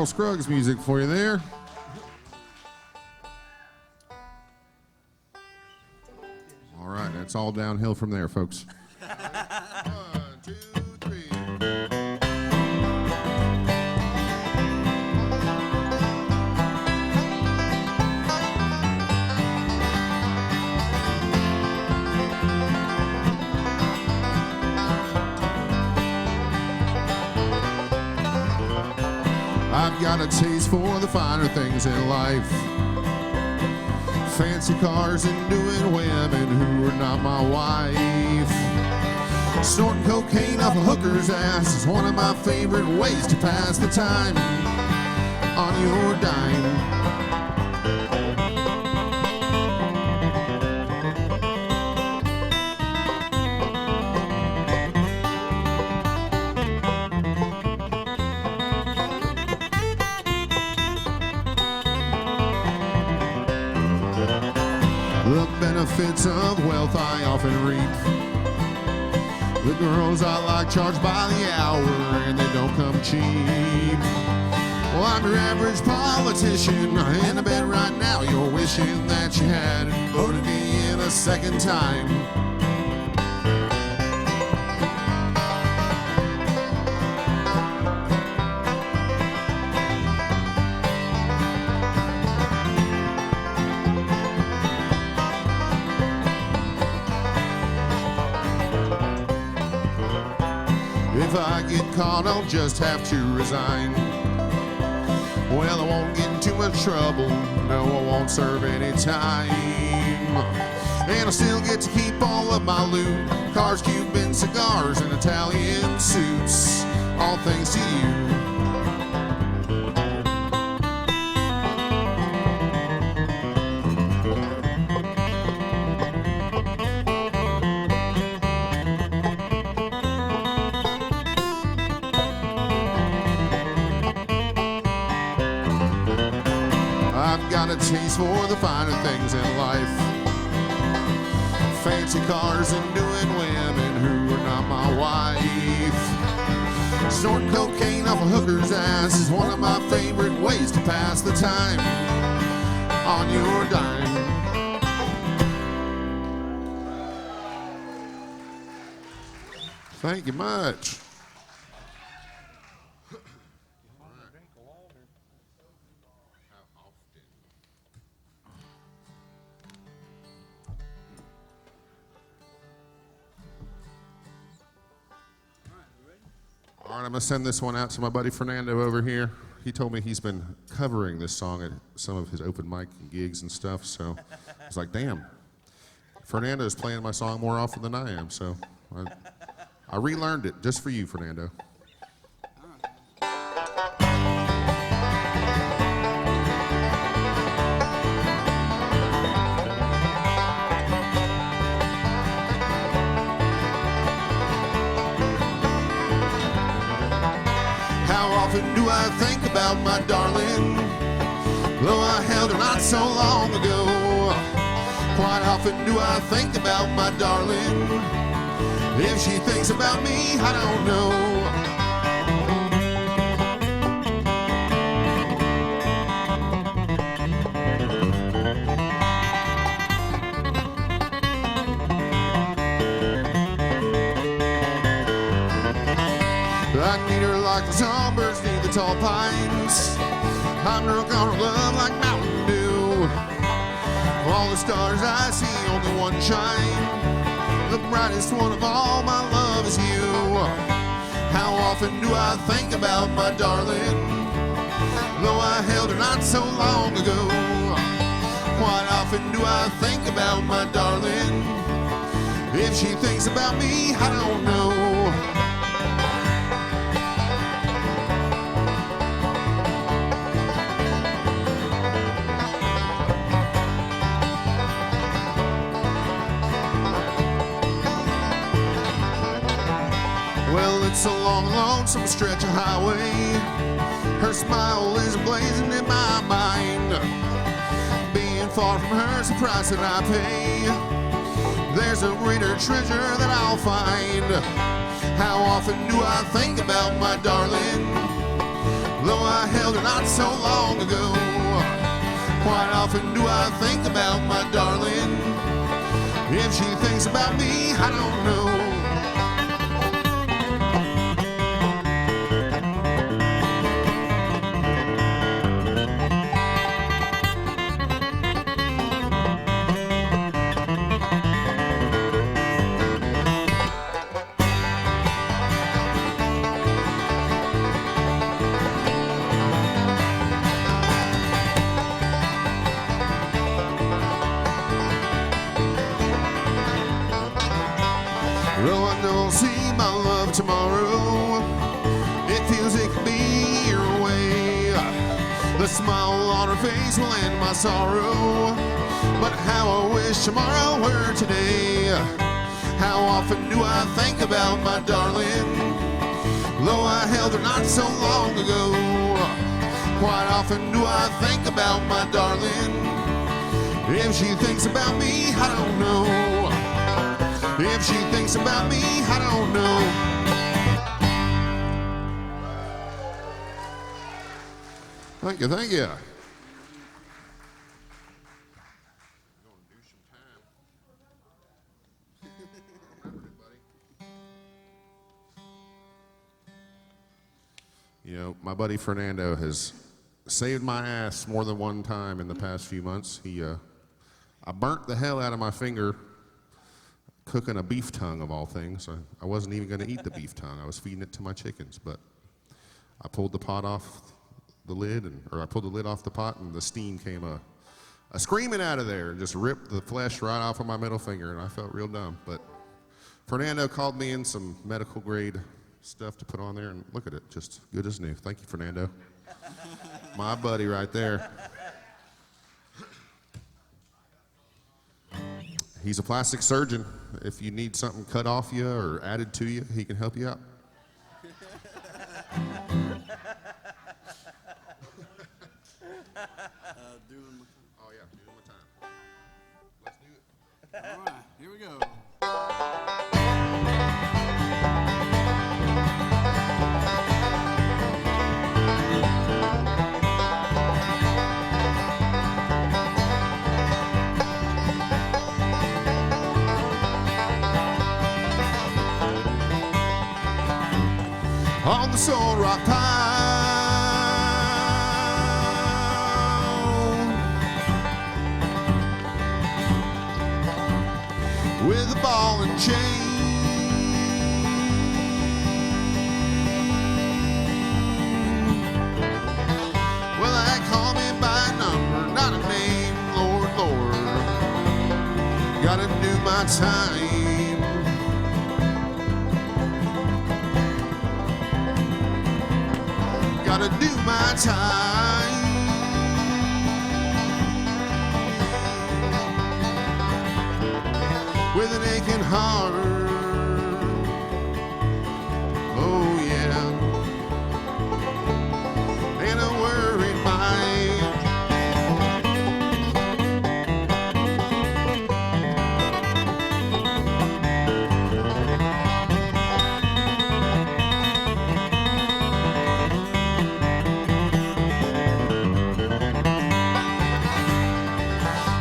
Scruggs music for you there. All right, it's all downhill from there, folks. 1, 2, 3. I've got a taste for the finer things in life. Fancy cars and doing women who are not my wife. Snorting cocaine off a hooker's ass is one of my favorite ways to pass the time on your dime. The benefits of wealth I often reap. The girls I like charge by the hour and they don't come cheap. Well, I'm your average politician. In a bed right now, you're wishing that you had voted me in a second time. If I get caught, I'll just have to resign. Well, I won't get in too much trouble. No, I won't serve any time. And I'll still get to keep all of my loot. Cars, Cuban cigars, and Italian suits. All thanks to you. I've got a taste for the finer things in life. Fancy cars and doing women who are not my wife. Snorting cocaine off a hooker's ass is one of my favorite ways to pass the time on your dime. Thank you much. All right, I'm going to send this one out to my buddy Fernando over here. He told me he's been covering this song at some of his open mic gigs and stuff, so I was like, damn, Fernando's playing my song more often than I am, so I relearned it just for you, Fernando. How often do I think about my darling, though I held her not so long ago? Quite often do I think about my darling. If she thinks about me, I don't know. I need her like the tall birds need the tall pines. I'm drunk on her love like Mountain Dew. All the stars I see, only one shine. The brightest one of all, my love is you. How often do I think about my darling, though I held her not so long ago? Quite often do I think about my darling. If she thinks about me, I don't know. Well, it's a long, lonesome stretch of highway. Her smile is blazing in my mind. Being far from her's the price that I pay. There's a greater treasure that I'll find. How often do I think about my darling, though I held her not so long ago. Quite often do I think about my darling. If she thinks about me, I don't know. Though I don't see my love tomorrow, it feels it could be your way. The smile on her face will end my sorrow, but how I wish tomorrow were today. How often do I think about my darling, though I held her not so long ago. Quite often do I think about my darling. If she thinks about me, I don't know. If she thinks about me, I don't know. Thank you, thank you. You know, my buddy Fernando has saved my ass more than one time in the past few months. I burnt the hell out of my finger cooking a beef tongue of all things. I wasn't even going to eat the beef tongue. I was feeding it to my chickens, but I pulled the pot off the lid, or I pulled the lid off the pot, and the steam came a screaming out of there and just ripped the flesh right off of my middle finger, and I felt real dumb. But Fernando called me in some medical grade stuff to put on there, and look at it, just good as new. Thank you, Fernando. My buddy right there. He's a plastic surgeon. If you need something cut off you or added to you, he can help you out. Oh yeah, do it one more time. Let's do it. All right, here we go. On the Soul Rock Pile, with a ball and chain. Well, they call me by a number, not a name. Lord, Lord, gotta do my time. Gotta do my time. With an aching heart. Oh yeah. And a worried mind.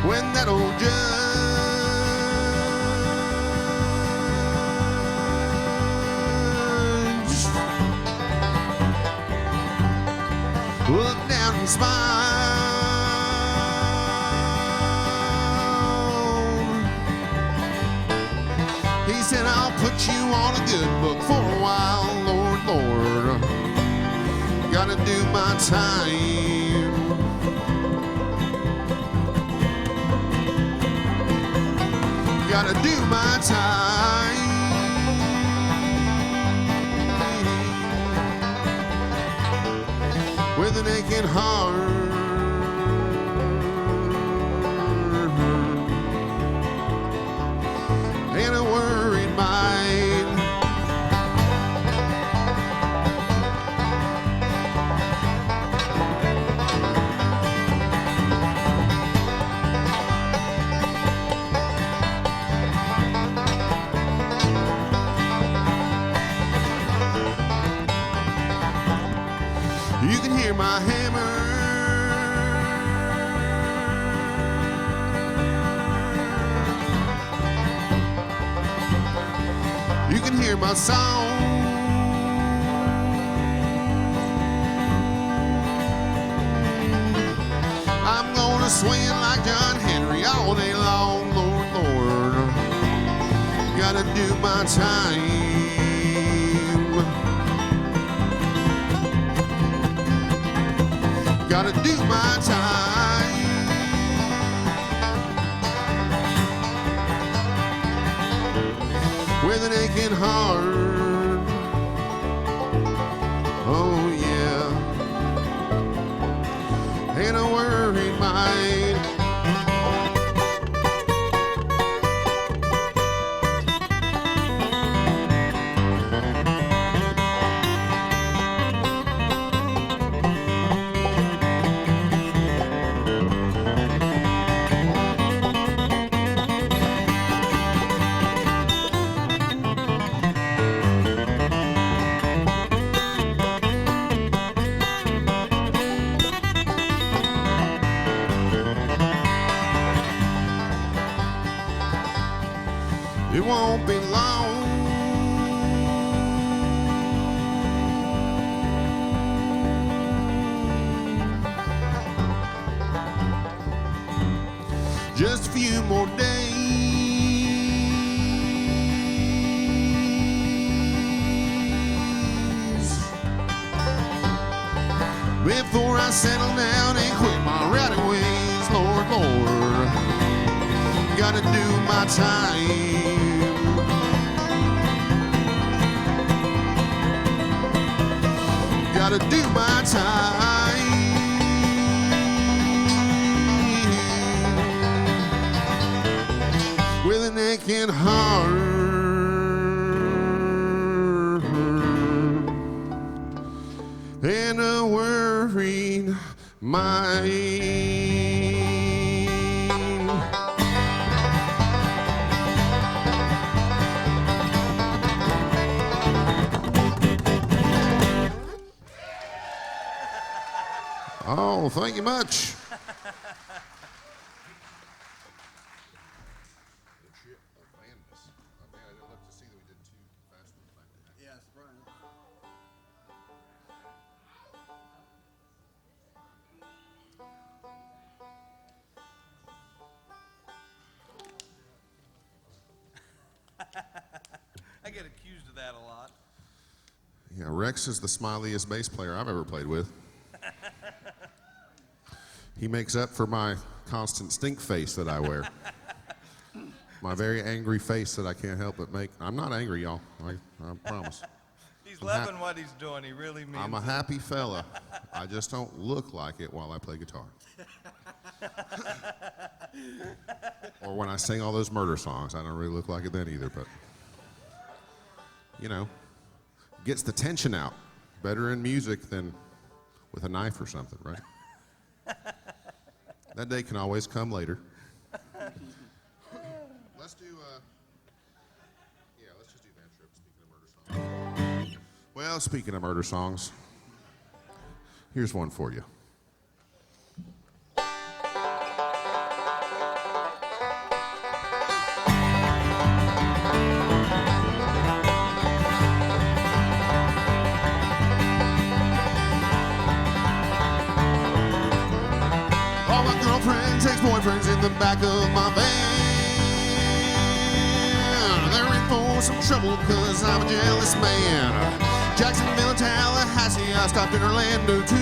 When that old judge looked down and smiled, he said, I'll put you on a good book for a while. Lord, Lord, gotta do my time. Gotta do my time. With an aching heart. And a worried mind. You can hear hear my hammer. You can hear my song. I'm gonna swing like John Henry all day long, Lord, Lord. Gotta do my time. Gotta do my time. With an aching heart. Oh yeah. And a worried mind. It won't be long. Just a few more days before I settle down and quit my rowdy ways, Lord, Lord. Gotta do my time. Gotta do my time. With an aching heart and a worried mind. Oh, thank you much. Yes, Brian. I get accused of that a lot. Yeah, Rex is the smiliest bass player I've ever played with. He makes up for my constant stink face that I wear. My very angry face that I can't help but make. I'm not angry, y'all. I promise. He's loving what he's doing. He really means I'm a it. happy fella. I just don't look like it while I play guitar. Or when I sing all those murder songs, I don't really look like it then either, but you know, gets the tension out. Better in music than with a knife or something, right? That day can always come later. Let's do, let's just do Van Trip, speaking of murder songs. Well, speaking of murder songs, here's one for you. Ex-boyfriends in the back of my van. They're in for some trouble cause I'm a jealous man. Jacksonville and Tallahassee, I stopped in Orlando too.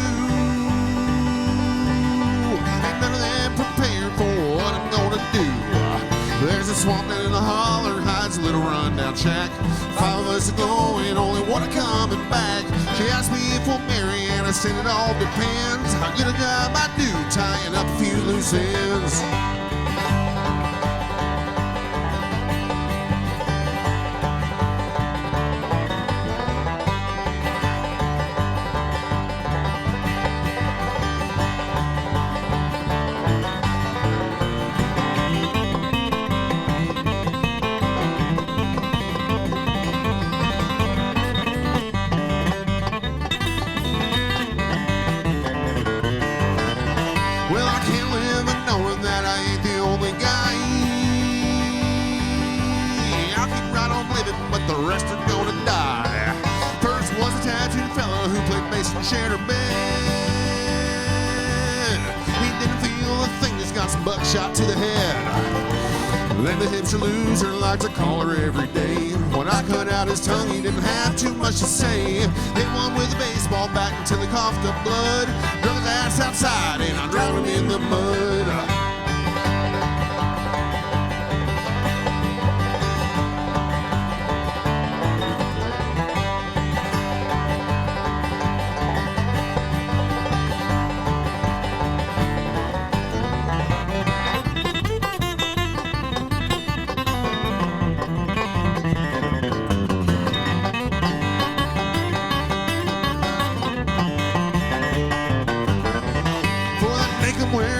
Ain't none of them prepared for what I'm gonna do. There's a swamp and a holler hides a little rundown shack. 5 of us are going, only one are coming back. She asked me if we'll marry and I said it all depends. How good a job I do tying up a few loose ends. die. First was a tattooed fella who played bass and shared a bed. He didn't feel a thing, just got some buckshot to the head. Then the hipster loser liked to call her every day. When I cut out his tongue, he didn't have too much to say. Hit one with a baseball bat until he coughed up blood. Drug his ass outside and I drowned him in the mud.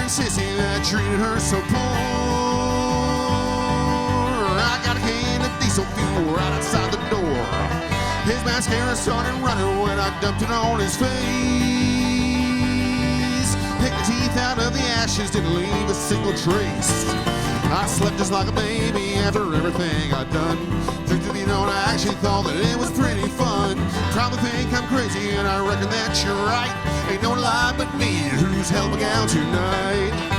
Sissy that treated her so poor. I got a can of diesel fuel right outside the door. His mascara started running when I dumped it on his face. Picked the teeth out of the ashes, didn't leave a single trace. I slept just like a baby after everything I'd done. Truth to be known, I actually thought that it was pretty fun. Probably think I'm crazy, and I reckon that you're right. Ain't no lie but me who's held me down tonight.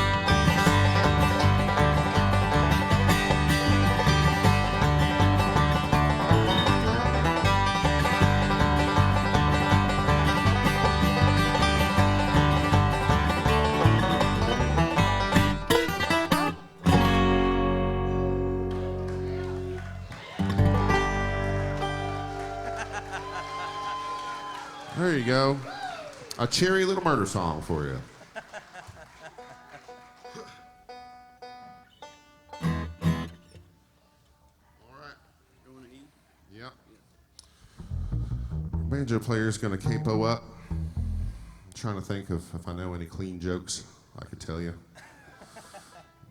There you go. A cheery little murder song for you. All right. Going to eat? Yep. Banjo player's gonna capo up. I'm trying to think of if I know any clean jokes I could tell you.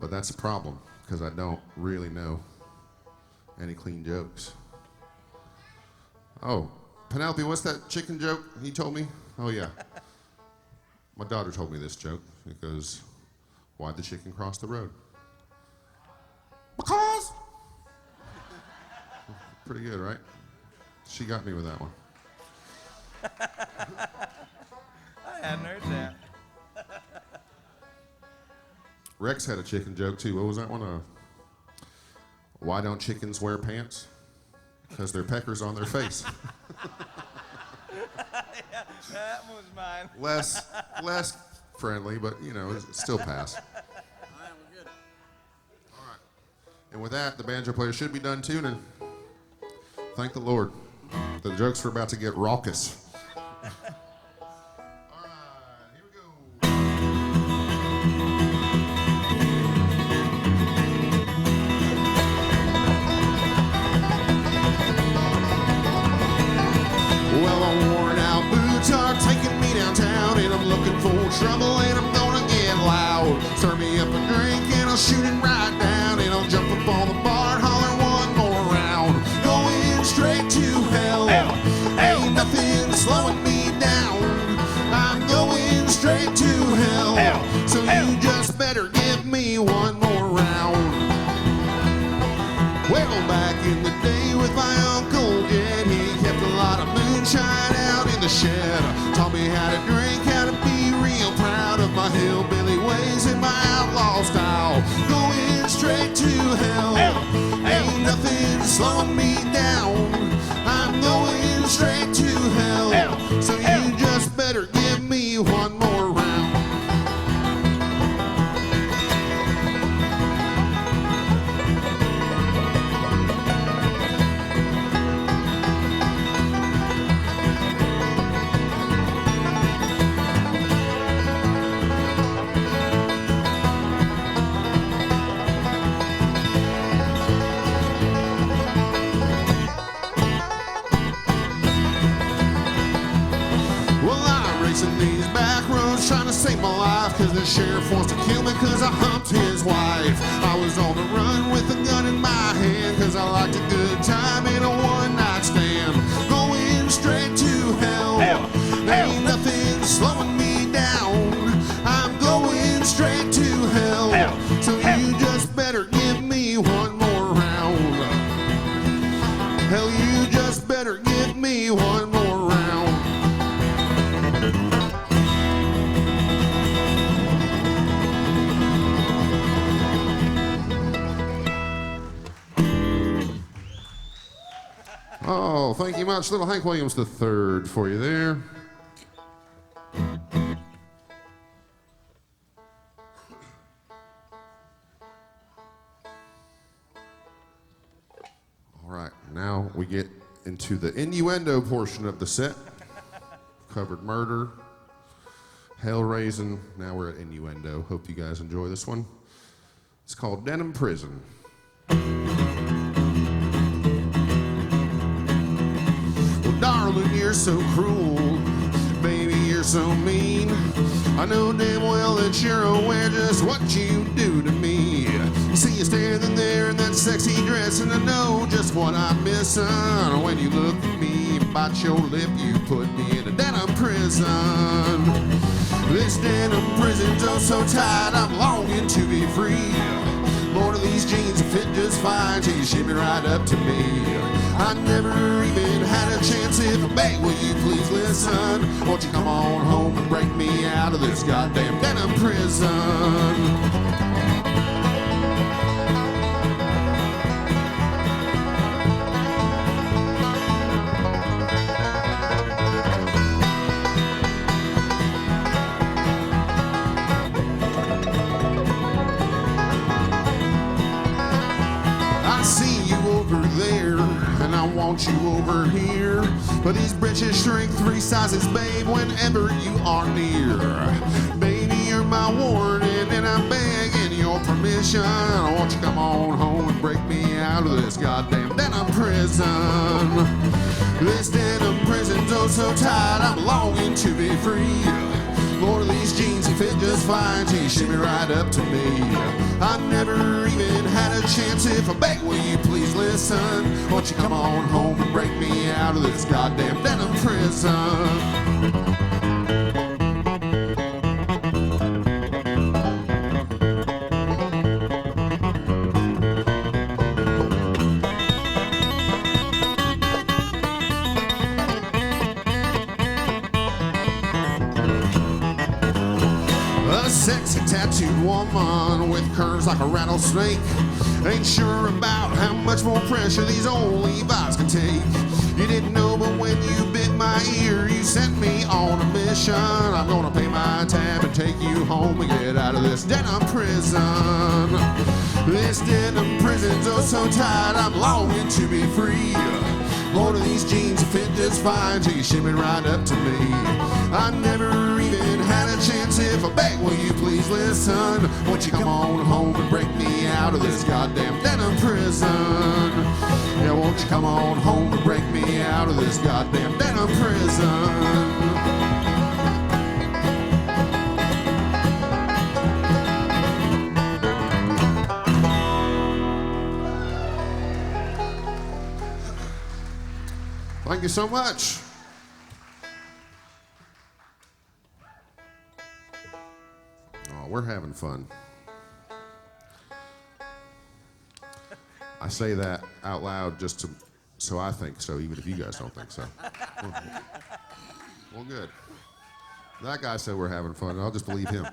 But that's a problem, because I don't really know any clean jokes. Oh, Penelope, what's that chicken joke he told me? Oh, yeah. My daughter told me this joke. It goes, why'd the chicken cross the road? Because. Pretty good, right? She got me with that one. I hadn't heard that. Rex had a chicken joke, too. What was that one? Why don't chickens wear pants? Because they're peckers on their face. Yeah, that was mine. Less friendly, but, you know, it still pass. All right, we're good. All right. And with that, the banjo player should be done tuning. Thank the Lord. The jokes are about to get raucous. All right, here we go. Well, worn out boots are taking me downtown, and I'm looking for trouble, and I'm gonna get loud. Serve me up a drink, and I'll shoot it right down, and I'll jump up on the bar and holler one more round. Going straight to hell. Ain't nothing slowing me down. I'm going straight to hell. So you just better give me one more round. Well, back in the day with my Uncle Jed, he kept a lot of moonshine out in the shed. Taught me how to drink, how to be real proud of my hillbilly ways and my outlaw style. Going straight to hell. Ain't nothing slowing me down. I'm going straight to hell. So you just better give me one more round. In these back roads trying to save my life, cause the sheriff wants to kill me cause I humped his wife. I was on the run with a gun in my hand, cause I liked a good time in a one-night stand. Going straight to hell. Ain't nothing slowing me down. I'm going straight to hell. So you just better give me one more round. Hell, you just better give Thank you much. Little Hank Williams III for you there. All right, now we get into the innuendo portion of the set. Covered murder, hell-raising. Now we're at innuendo. Hope you guys enjoy this one. It's called Denim Prison. Well, darling, you're so cruel. Baby, you're so mean. I know damn well that you're aware just what you do to me. You see you standing there in that sexy dress, and I know just what I'm missing. When you look at me and bite your lip, you put me in a denim prison. This denim prison's oh so tight, I'm longing to be free. More of these jeans fit just fine till you shimmy right up to me. I never even had a chance if I beg, will you please listen? Won't you come on home and break me out of this goddamn denim prison? I want you over here, but these britches shrink 3 sizes, babe, whenever you are near. Baby, you're my warning, and I'm begging your permission. Won't you come on home and break me out of this goddamn denim prison? This denim prison's oh so tight, I'm longing to be free. More of these jeans, you fit just fine till you shimmy right up to me. I've never even had a chance if I beg, will you please listen? Won't you come on home and break me out of this goddamn denim prison? Sexy tattooed woman with curves like a rattlesnake. Ain't sure about how much more pressure these old LeVeLhEaDs can take. You didn't know, but when you bit my ear, you sent me on a mission. I'm gonna pay my tab and take you home and get out of this denim prison. This denim prison's oh so tight, I'm longing to be free. Lord of these jeans fit just fine till you shimmy right up to me. I never even had a chance if I beg, will you please listen? Won't you come on home and break me out of this goddamn denim prison? Yeah, won't you come on home and break me out of this goddamn denim prison? Thank you so much. Oh, we're having fun. I say that out loud just to, so I think so, even if you guys don't think so. Well, good. That guy said we're having fun, and I'll just believe him.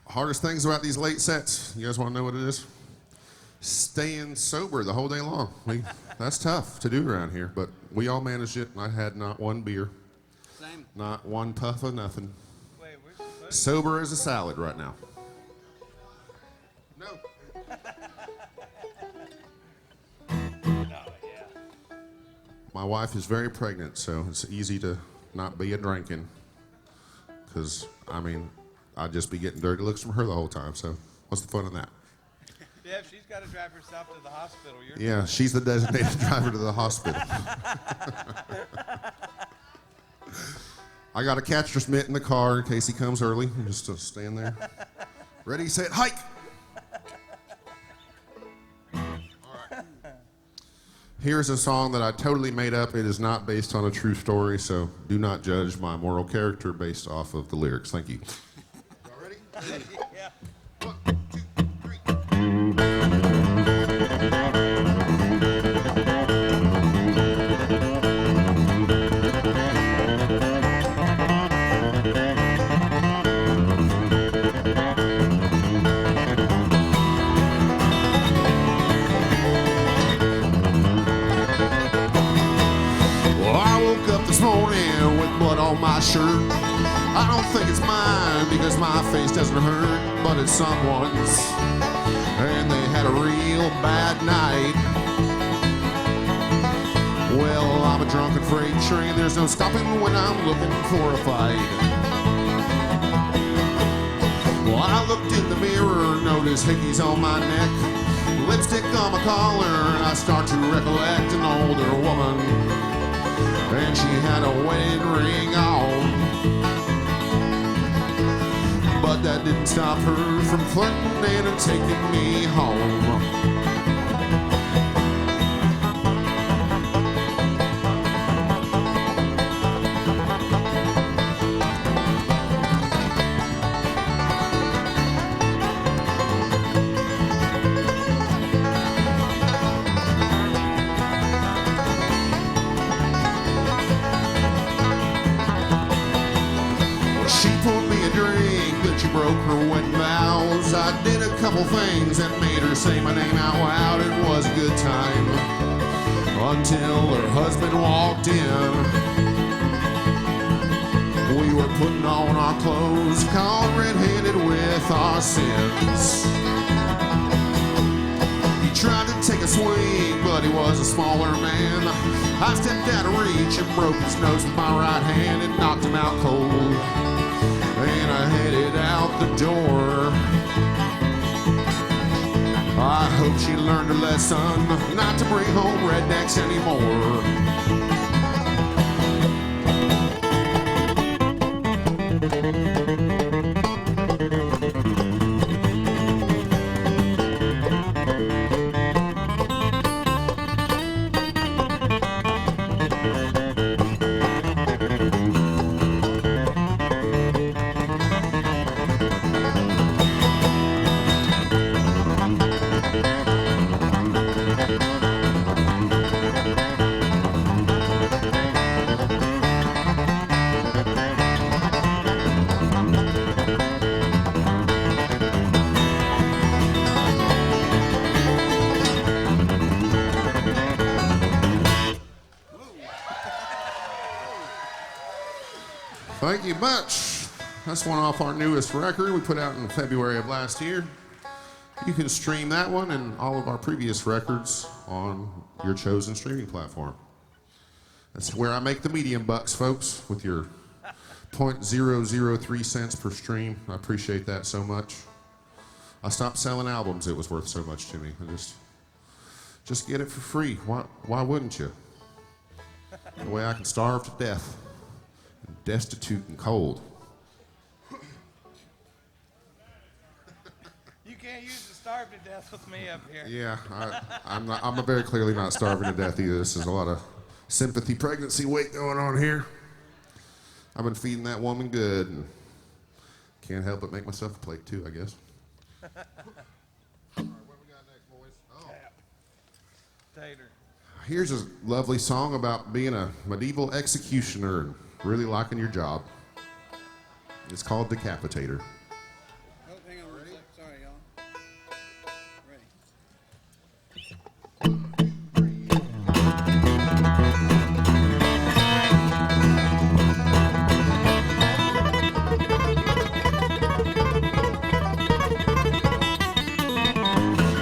Hardest things about these late sets, you guys want to know what it is? Staying sober the whole day long. That's tough to do around here, but we all managed it. I had not one beer. Same. Not one puff of nothing. Wait, where's the foot? Sober as a salad right now. No. My wife is very pregnant, so it's easy to not be a drinking. Because, I mean, I'd just be getting dirty looks from her the whole time, so what's the fun in that? Yeah, if she's got to drive herself to the hospital. Yeah, she's the designated driver to the hospital. I got a catcher's mitt in the car in case he comes early, just to stand there. Ready, set, hike! All right. Here's a song that I totally made up. It is not based on a true story, so do not judge my moral character based off of the lyrics. Thank you. Y'all ready? Yeah. 1, 2, 3. shirt. I don't think it's mine because my face doesn't hurt, but it's someone's. And they had a real bad night. Well, I'm a drunken freight train. There's no stopping when I'm looking for a fight. Well, I looked in the mirror, noticed hickeys on my neck, lipstick on my collar, and I start to recollect an older woman. And she had a wedding ring on. But that didn't stop her from flirting and taking me home. Broke her wedding vows. I did a couple things that made her say my name out loud. It was a good time until her husband walked in. We were putting on our clothes, caught red-handed with our sins. He tried to take a swing, but he was a smaller man. I stepped out of reach and broke his nose with my right hand and knocked him out cold. And I headed out the door. I hope she learned her lesson not to bring home rednecks anymore. Thank you much. That's one off our newest record we put out in February of last year. You can stream that one and all of our previous records on your chosen streaming platform. That's where I make the medium bucks, folks, with your 0.003 cents per stream. I appreciate that so much. I stopped selling albums. It was worth so much to me. I just get it for free. Why wouldn't you? The way I can starve to death. Destitute and cold. You can't use to starve to death with me up here. Yeah, I'm very clearly not starving to death either. This is a lot of sympathy pregnancy weight going on here. I've been feeding that woman good and can't help but make myself a plate too, I guess. All right, what we got next, boys? Oh. Tater. Here's a lovely song about being a medieval executioner and really liking your job. It's called Decapitator. Oh, hang on one sec. Sorry, y'all. Ready?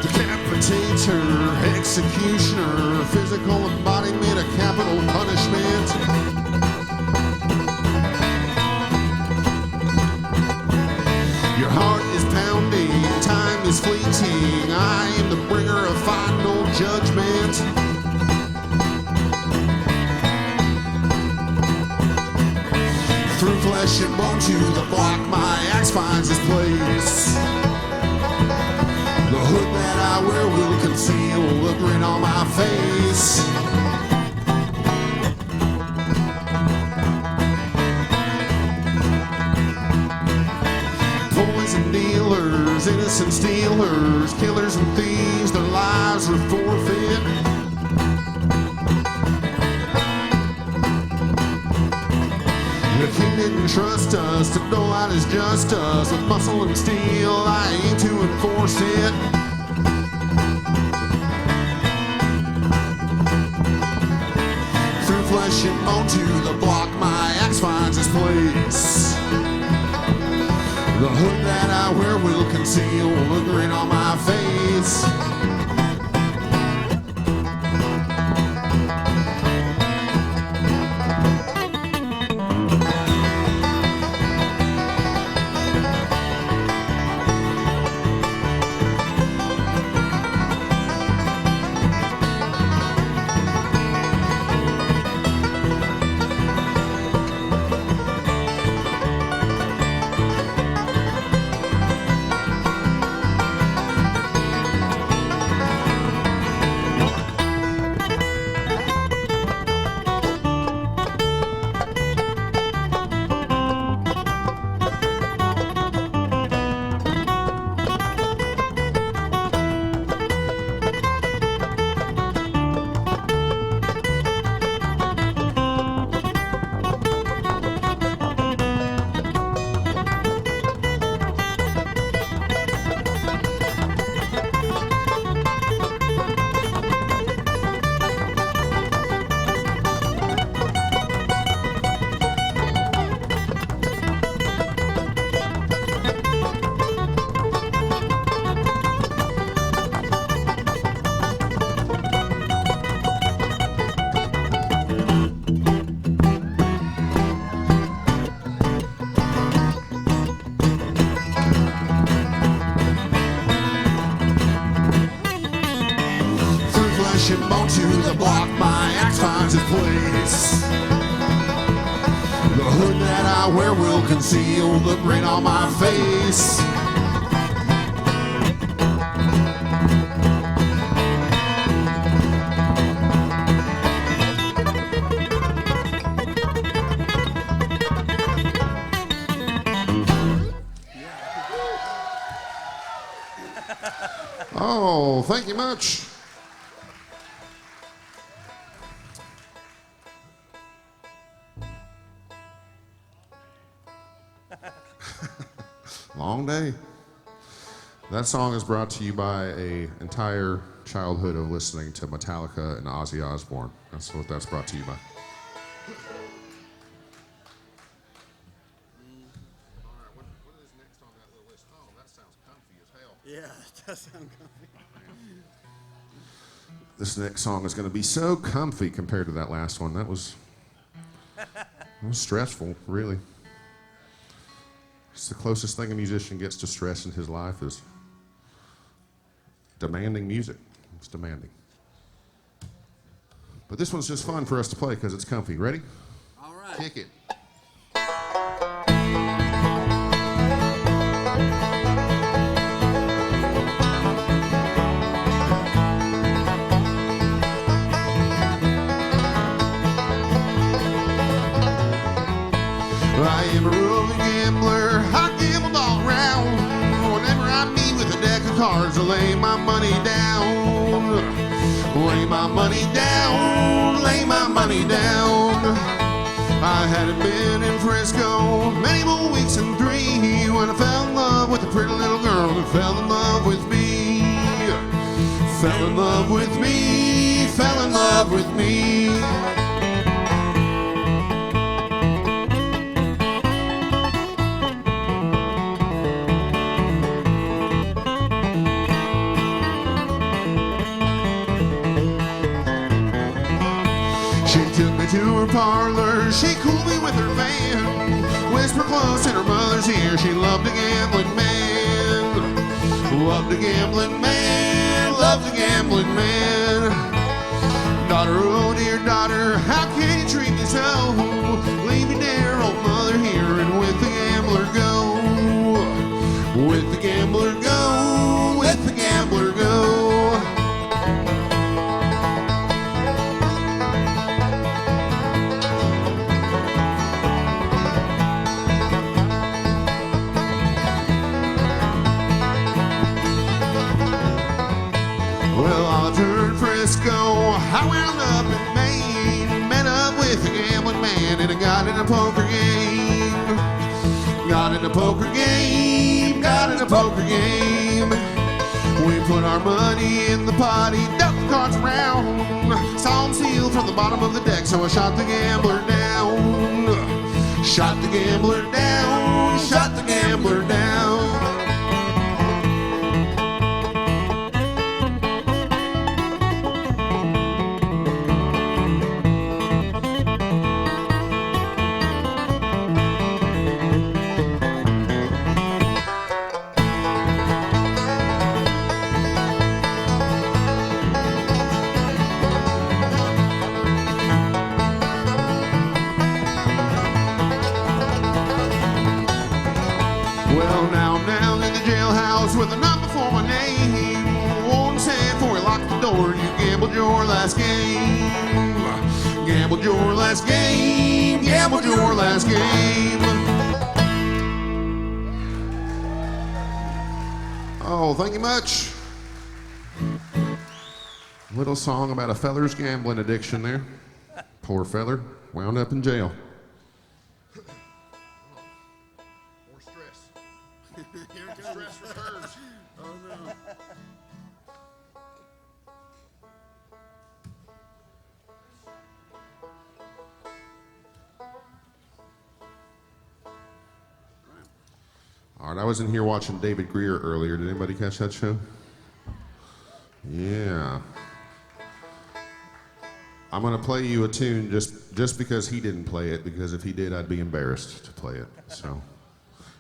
Decapitator, executioner, physical embodiment of capital punishment. Your heart is pounding, time is fleeting. I am the bringer of final judgment. Through flesh and bone to the block, my axe finds its place. The hood that I wear will conceal the grin on my face. Poison dealers, innocent stealers, killers and thieves, their lives are forfeit. The king didn't trust us to dole out his justice. With muscle and steel, I aim to enforce it. Through flesh and bone to the block, my axe finds its place. conceal the grin on my face. And bone to the block, my axe finds its place. The hood that I wear will conceal the grin on my face. Oh, thank you much. Long day. That song is brought to you by an entire childhood of listening to Metallica and Ozzy Osbourne. That's what that's brought to you by. All right, what is next on that little list? Oh, that sounds comfy as hell. Yeah, it does sound comfy. This next song is going to be so comfy compared to that last one. That was stressful, really. It's the closest thing a musician gets to stress in his life is demanding music. It's demanding. But this one's just fun for us to play because it's comfy. Ready? All right. Kick it. I am a roving gambler, I gambled all around. Whenever I meet with a deck of cards, I lay my money down. Lay my money down, lay my money down. I hadn't been in Frisco many more weeks than 3 when I fell in love with a pretty little girl who fell in love with me. Fell in love with me, fell in love with me. She took me to her parlor, she cooled me with her fan. Whispered close in her mother's ear, she loved a gambling man. Loved a gambling man, loved a gambling man. Daughter, oh dear daughter, how can you treat me so? Leave me dear old mother here and with the gambler go. With the gambler go, with the gambler go. Well, I turned Frisco, I wound up in Maine. Met up with a gambling man and I got in a poker game. Got in a poker game, got in a poker game. We put our money in the pot, he ducked the cards around. Saw him steal from the bottom of the deck, so I shot the gambler down. Shot the gambler down, shot the gambler down. numbers with a number for my name. 1 cent before you lock the door. You gambled your last game. Gambled your last game. Gambled your last game. Oh, thank you much. Little song about a feller's gambling addiction there. Poor feller, wound up in jail. More stress. Here it comes. Stress returns. Oh no. All right, I was in here watching David Greer earlier. Did anybody catch that show? Yeah. I'm going to play you a tune just because he didn't play it, because if he did, I'd be embarrassed to play it. So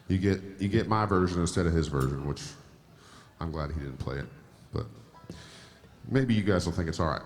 you get my version instead of his version, which I'm glad he didn't play it. But maybe you guys will think it's all right.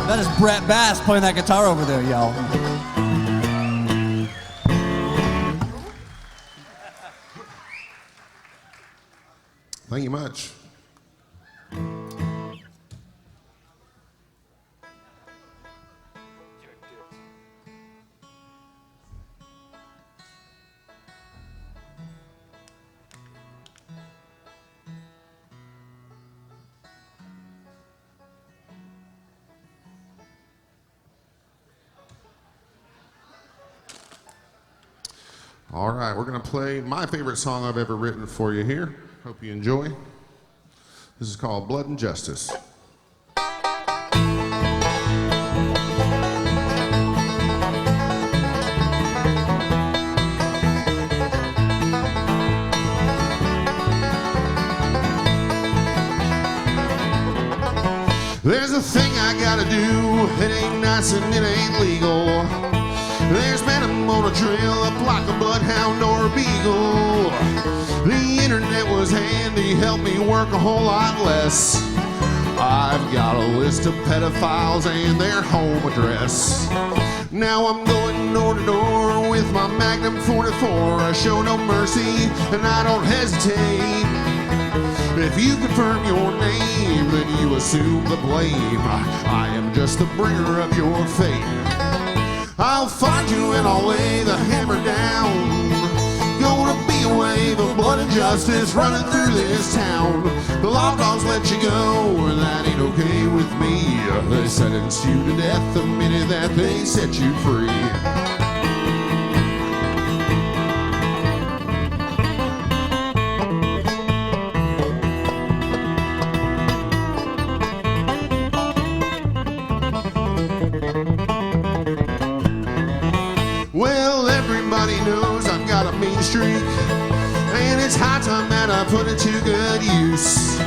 That is Brett Bass playing that guitar over there, y'all. Thank you much. All right, we're going to play my favorite song I've ever written for you here. Hope you enjoy. This is called Blood and Justice. There's a thing I gotta do, it ain't nice and it ain't legal. There's been a on a trail up like a bloodhound or a beagle. The internet was handy, helped me work a whole lot less. I've got a list of pedophiles and their home address. Now I'm going door to door with my Magnum 44. I show no mercy and I don't hesitate. If you confirm your name, then you assume the blame. I am just the bringer of your fate. I'll find you and I'll lay the hammer down. Gonna be a wave of blood and justice running through this town. The law dogs let you go, and that ain't okay with me. They sentence you to death the minute that they set you free. Well, everybody knows I've got a mean streak, and it's high time that I put it to good use.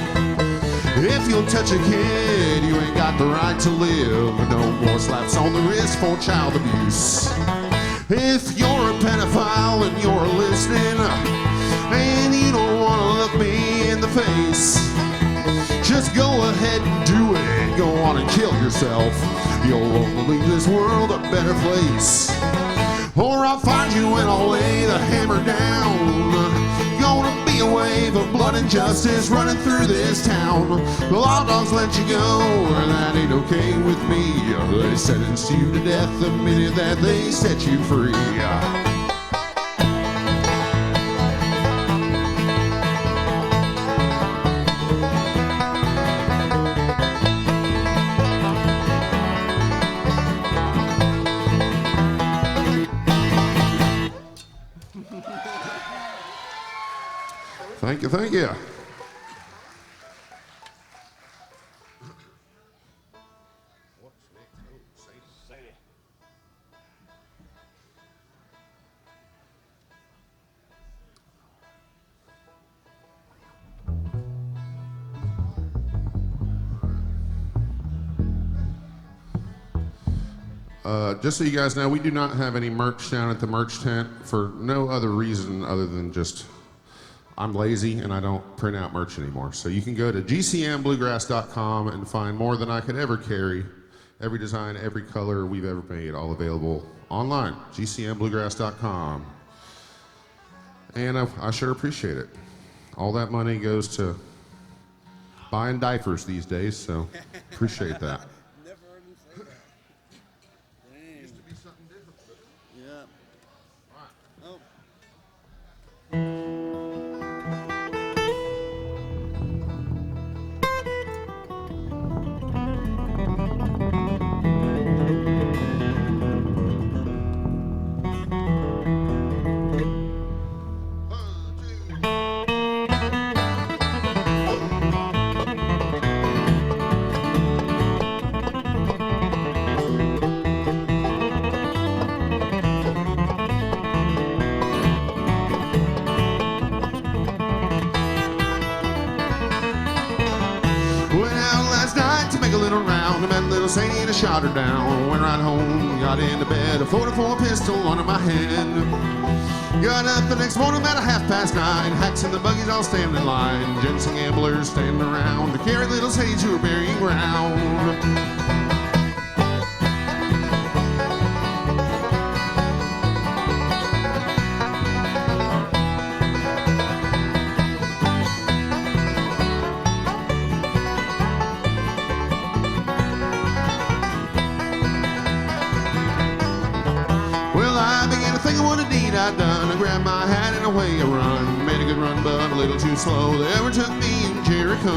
If you'll touch a kid, you ain't got the right to live. No more slaps on the wrist for child abuse. If you're a pedophile and you're listening, and you don't want to look me in the face, just go ahead and do it. Go on and kill yourself. You'll only leave this world a better place. Or I'll find you and I'll lay the hammer down. Gonna be a wave of blood and justice running through this town. The law dogs let you go, and that ain't okay with me. They sentence you to death the minute that they set you free. Thank you, thank you. Just so you guys know, we do not have any merch down at the merch tent for no other reason other than just I'm lazy and I don't print out merch anymore. So you can go to gcmbluegrass.com and find more than I could ever carry. Every design, every color we've ever made, all available online, gcmbluegrass.com. And I sure appreciate it. All that money goes to buying diapers these days, so appreciate that. Never heard him say that. Dang. Used to be something different. Yeah. Oh. Sadie and I shot her down. Went right home, got into bed, a 44 pistol under my head. Got up the next morning about 9:30. Hacks in the buggies all standing in line. Gents and gamblers standing around to carry little Sadies who were burying ground. I'd done. I grabbed my hat and away I run. Made a good run, but a little too slow. They ever took me in Jericho.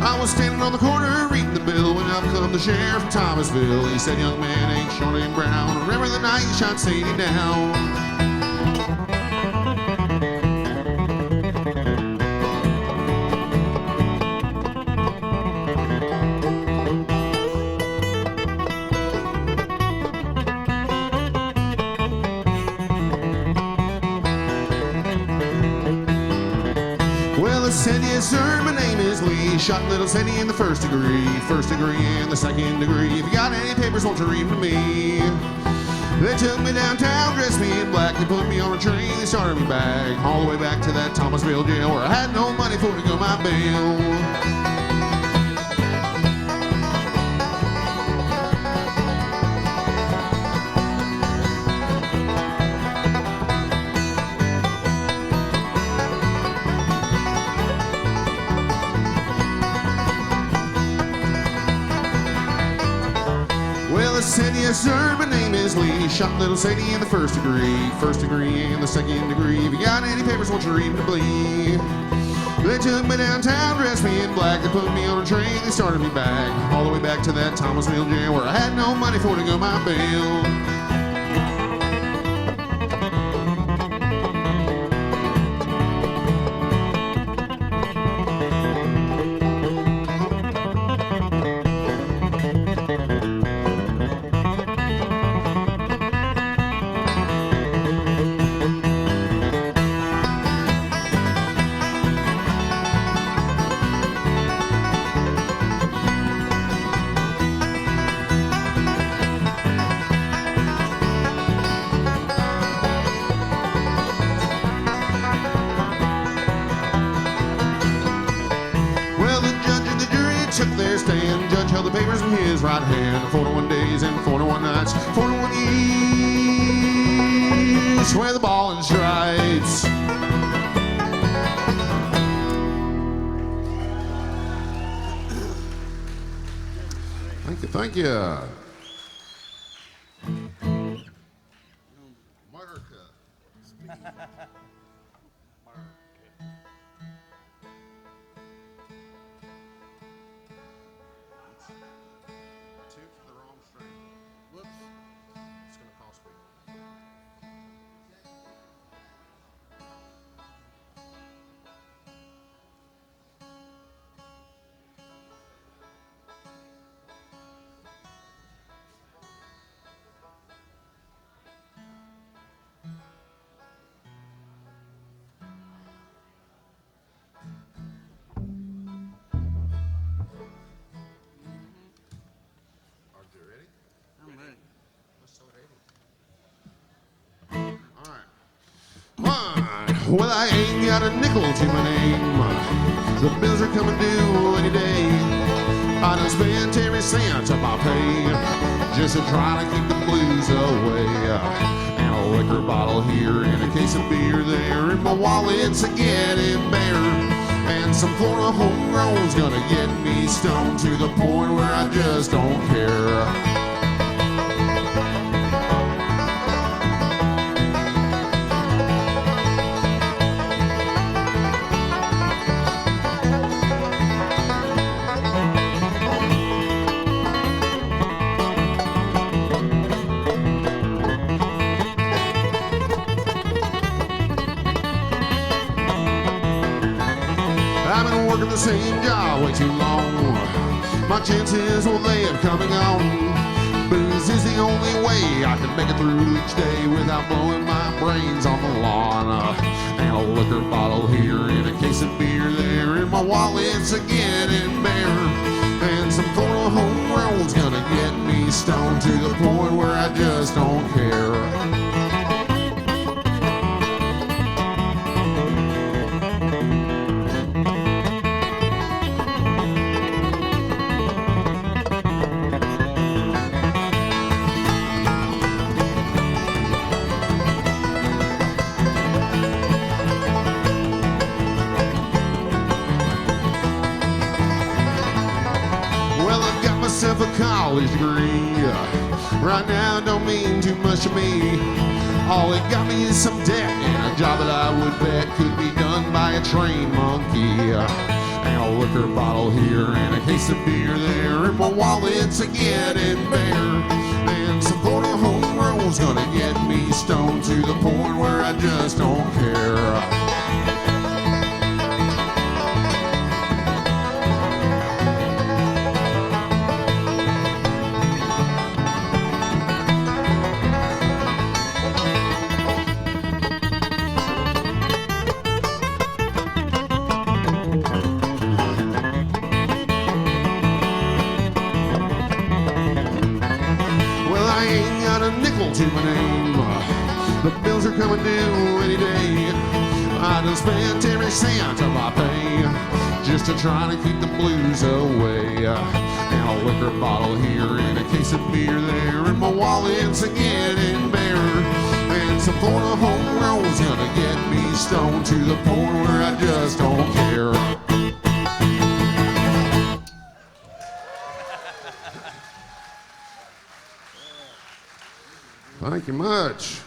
I was standing on the corner reading the bill when up come the sheriff from Thomasville. He said, "Young man, ain't your name Brown? Remember the night you shot Sadie down?" Said, "Yes, sir, my name is Lee. Shot little Sadie in the first degree and the second degree. If you got any papers, won't you read them to me?" They took me downtown, dressed me in black. They put me on a train, they started me back all the way back to that Thomasville jail where I had no money for to go my bail. Yes, sir, my name is Lee. Shot little Sadie in the first degree and the second degree. If you got any papers, won't you read them to bleed? They took me downtown, dressed me in black. They put me on a train, they started me back. All the way back to that Thomasville jail where I had no money for to go my bail. Took their stand, judge held the papers in his right hand. 41 days and 41 nights, 41 years, swear the ball and stripes. Thank you, thank you. Well, I ain't got a nickel to my name. The bills are coming due any day. I done spent every cent of my pay just to try to keep the blues away. And a liquor bottle here and a case of beer there, and my wallet's a getting bare. And some Florida homegrown's gonna get me stoned to the point where I just don't care. Working the same job way too long. My chances, well, they have coming on. Booze is the only way I can make it through each day without blowing my brains on the lawn. And a liquor bottle here and a case of beer there, and my wallet's a getting bare. And some Florida homegrown's gonna get me stoned to the point where I just don't care. A college degree right now don't mean too much to me. All it got me is some debt and a job that I would bet could be done by a trained monkey. And a liquor bottle here and a case of beer there, and my wallet's a getting bare. And some Florida homegrown's gonna get me stoned to the point where I just don't care. To my name, the bills are coming due any day. I done spent every cent of my pay just to try to keep the blues away. And a liquor bottle here and a case of beer there, and my wallet's a getting bare. And some Florida homegrown's gonna get me stoned to the point where I just don't care. Thank you much.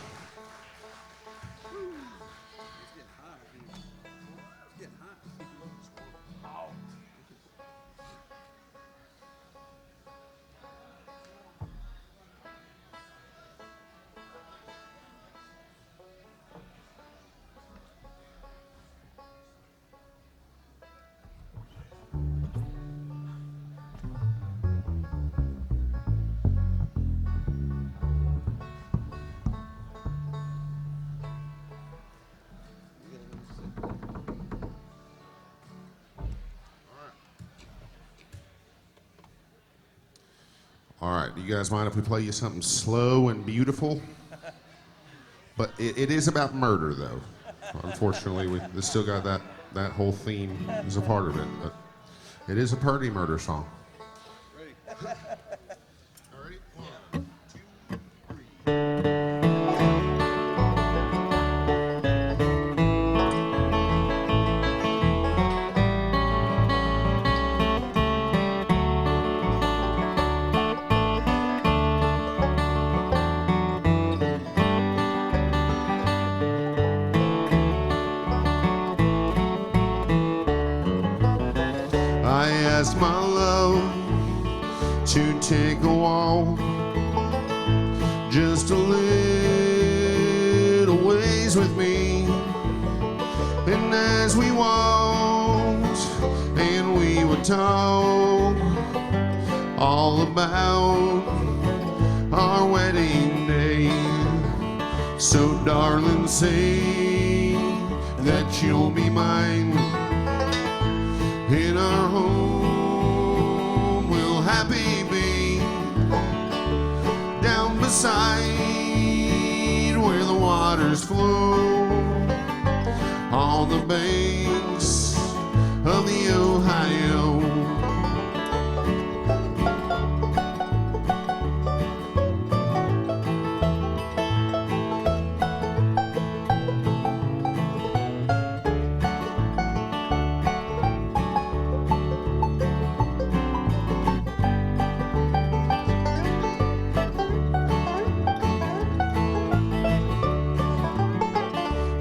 All right, do you guys mind if we play you something slow and beautiful? But it is about murder, though. Unfortunately, we still got that whole theme as a part of it. But it is a pretty murder song. Ready? All ready? 1, 2, 3. I asked my love to take a walk just a little ways with me. And as we walked and we would talk all about our wedding day. So darling, say that you'll be mine. In our home we'll happy be, down beside where the waters flow, on the banks of the Ohio.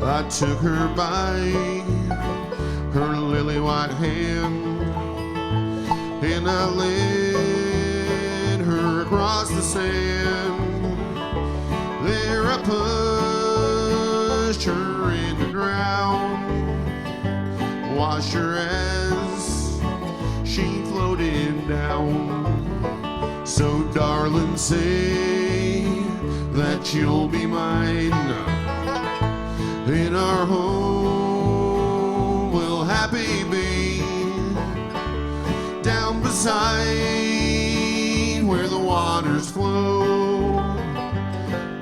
I took her by her lily white hand, and I led her across the sand. There I pushed her in the ground, watched her as she floated down. So darling, say that you'll be mine. In our home we'll happy be, down beside where the waters flow,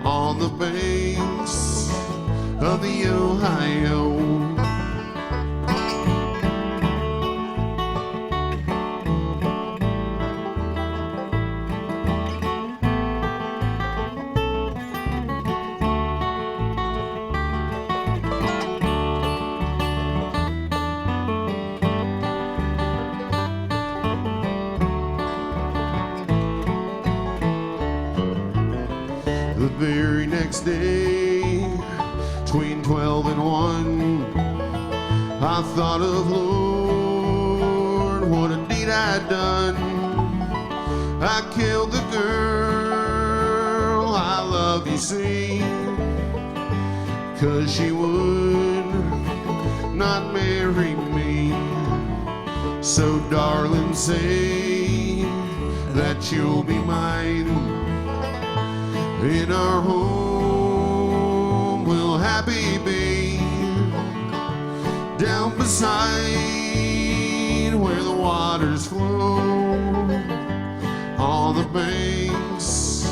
on the banks of the Ohio. The very next day, between 12 and 1, I thought of, Lord, what a deed I'd done. I killed the girl I love, you see, 'cause she would not marry me. So darling, say that you'll be mine. In our home we'll happy be, down beside where the waters flow, on the banks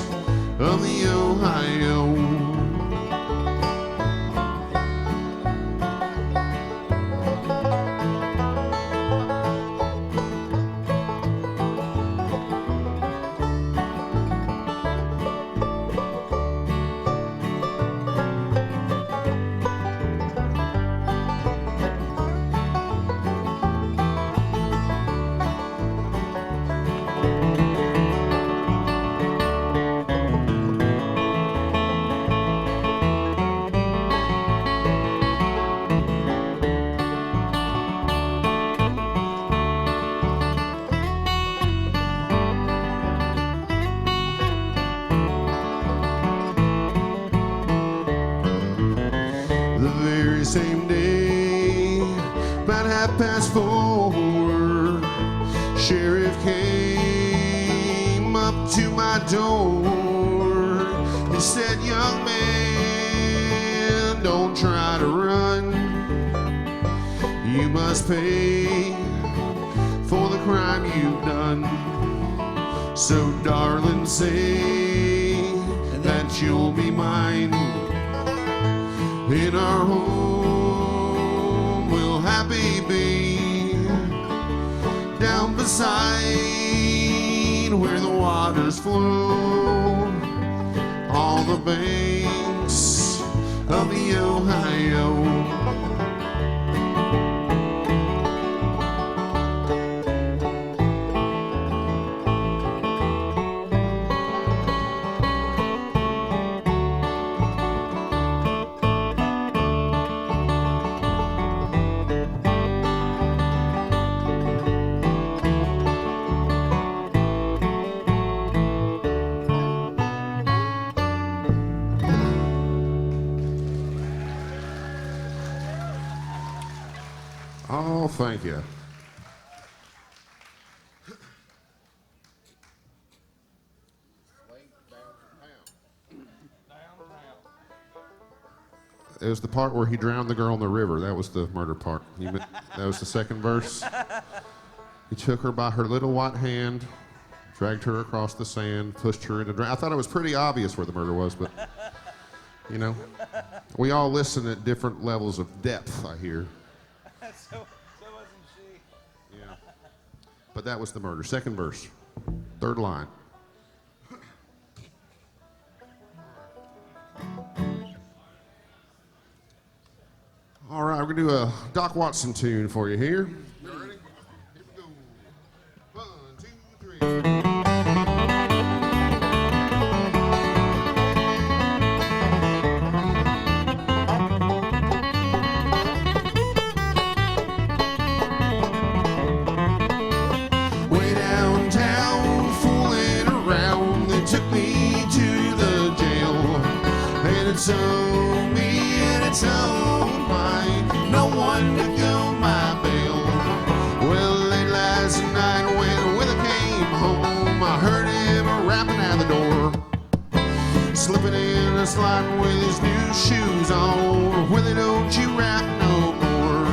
of the Ohio. 4, sheriff came up to my door. He said, young man, don't try to run. You must pay for the crime you've done. So darling, say that you'll be mine. In our home we'll happy be, down beside where the waters flow, on the banks of the Ohio. Oh, thank you. It was the part where he drowned the girl in the river. That was the murder part. That was the second verse. He took her by her little white hand, dragged her across the sand, pushed her into. I thought it was pretty obvious where the murder was, but you know, we all listen at different levels of depth, I hear. So wasn't she. Yeah. But that was the murder. Second verse, third line. All right, we're gonna do a Doc Watson tune for you here. You ready? Here we go. 1, 2, 3. Way downtown, fooling around, they took me to the jail, and it's on me and it's on mine. No one to go my bail. Well, late last night when Willa came home, I heard him rapping at the door, slipping in and sliding with his new shoes on. Willie, don't you rap no more.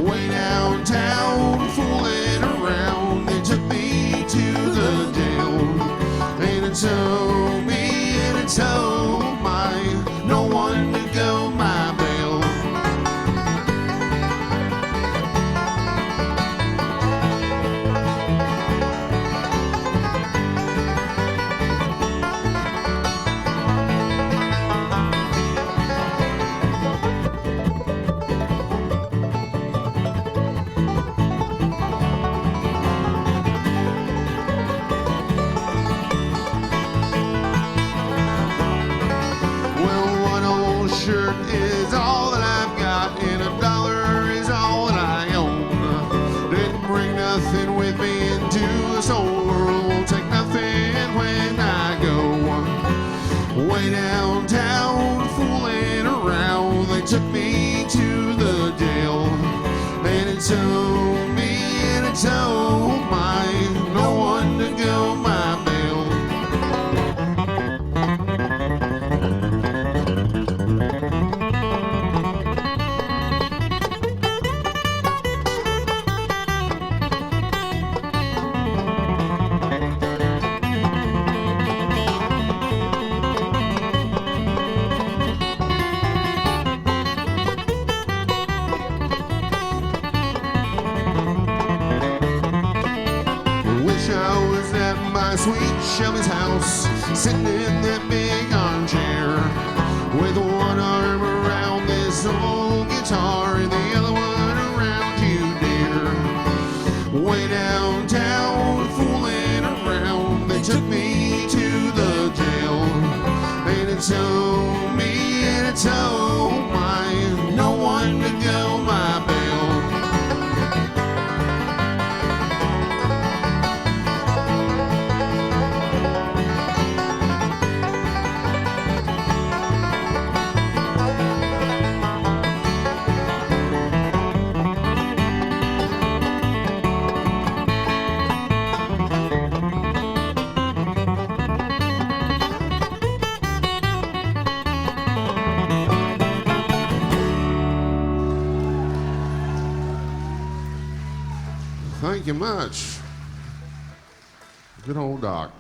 Way downtown, fooling around, they took me to the jail, and it's on me and it's on mine. No one to go my bail. Well, one old shirt is all that I've got, and $1 is all that I own. Didn't bring nothing with me into this old world, won't take nothing when I go. Way downtown, fooling around, they took me to the jail, and it's on me and it's on mine. No one to go my bail. Wish I was at my sweet Shelby's house, sitting in that big armchair, with one arm around this old guitar and the other one around you, dear. Way downtown, fooling around, they took me to the jail, and it's on me and it's on mine. No one to go my bail. Thank you much. Good old Doc.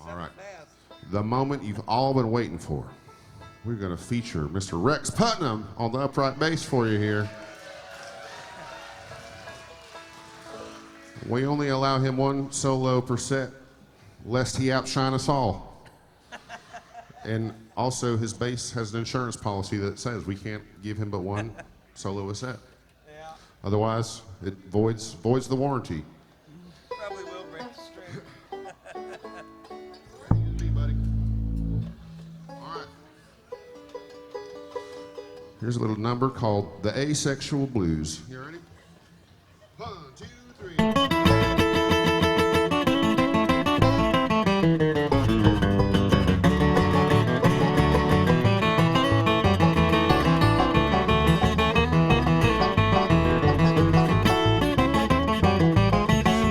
All right. The moment you've all been waiting for. We're going to feature Mr. Rex Putnam on the upright bass for you here. We only allow him one solo per set, lest he outshine us all. And also, his bass has an insurance policy that says we can't give him but one solo a set. Yeah. Otherwise, it voids the warranty. Probably will break the string. Ready to be, buddy. All right. Here's a little number called the Asexual Blues. You ready? 1, 2, 3.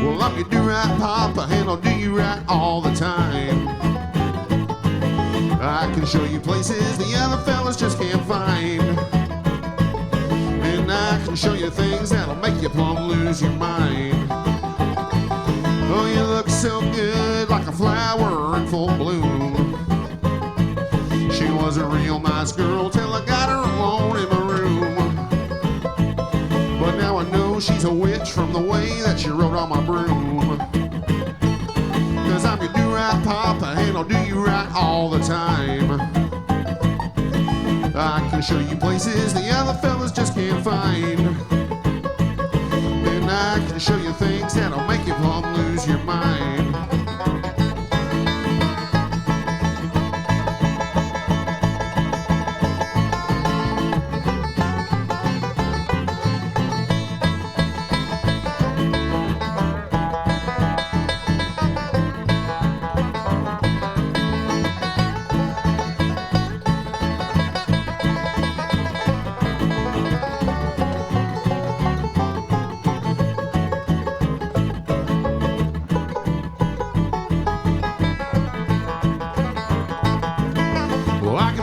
Well, I'm your do-right papa, and I'll do you right all the time. I can show you places the other fellas just can't find. And I can show you things that'll make you plumb lose your mind. Oh, you look so good, like a flower in full bloom. She was a real nice girl till I got her alone in my room. But now I know she's a witch from the way that she rode on my broom. Cause I'm your do-right papa, and I'll do you right all the time. I can show you places the other fellas just can't find. And I can show you things that'll make you plumb lose your mind.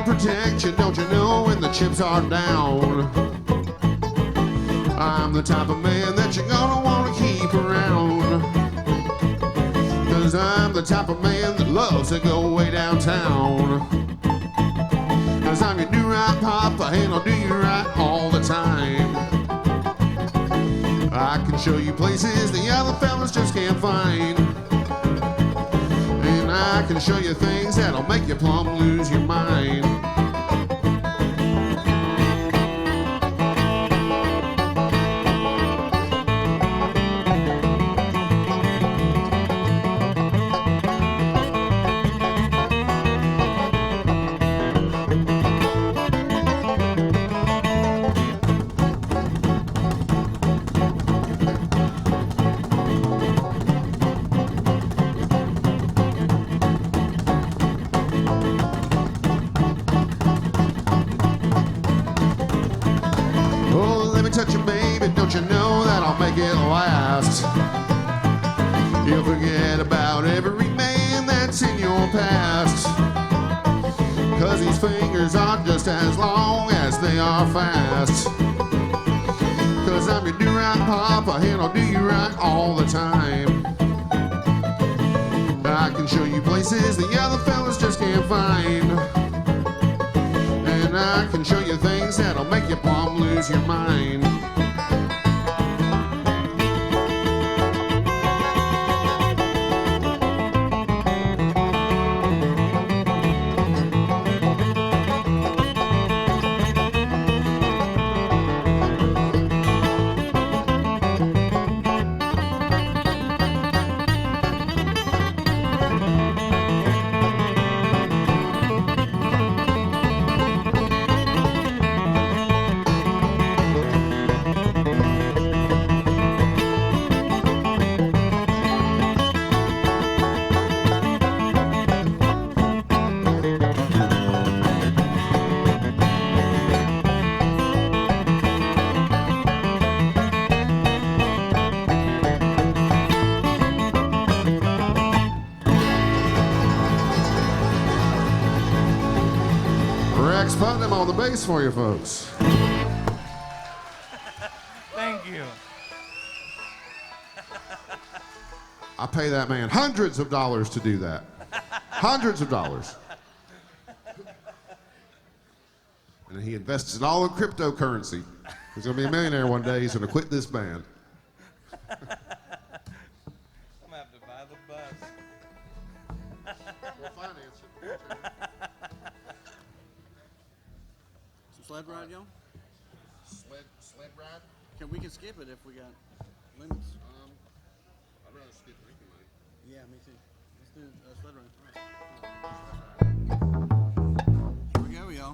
Protect you, don't you know, when the chips are down. I'm the type of man that you're gonna wanna keep around. Cause I'm the type of man that loves to go way downtown. Cause I'm your do-right papa, and I'll do you right all the time. I can show you places the other fellas just can't find. And I can show you things that'll make you plumb lose your mind. Touch you, baby, don't you know that I'll make it last? You'll forget about every man that's in your past. Cause these fingers are just as long as they are fast. Cause I'm your do-right papa, and I'll do you right all the time. I can show you places the other fellas just can't find. And I can show you things that'll make you plumb lose your mind. Rex Putnam on the bass for you folks. you. I pay that man hundreds of dollars to do that. Hundreds of dollars. And he invests it all in cryptocurrency. He's going to be a millionaire one day. He's going to quit this band. I'm gonna have to buy the bus. We'll finance it. Some sled ride, y'all? Sled ride? We can skip it if we got limits. I'd rather skip drinking money. Yeah, me too. Let's do sled ride. Here we go, y'all.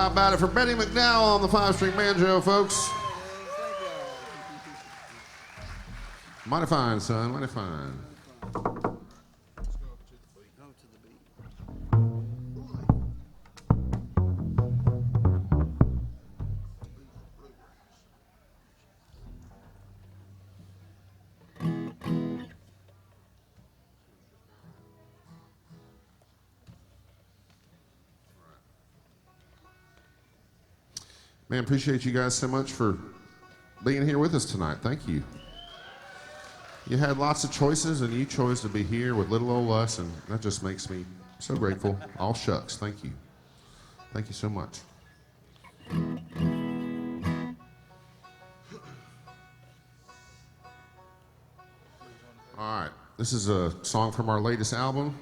How about it for Betty McDowell on the 5-string banjo, folks? Mighty fine, son, mighty fine. Man, appreciate you guys so much for being here with us tonight. Thank you. You had lots of choices, and you chose to be here with little old us, and that just makes me so grateful. All shucks. Thank you. Thank you so much. All right. This is a song from our latest album.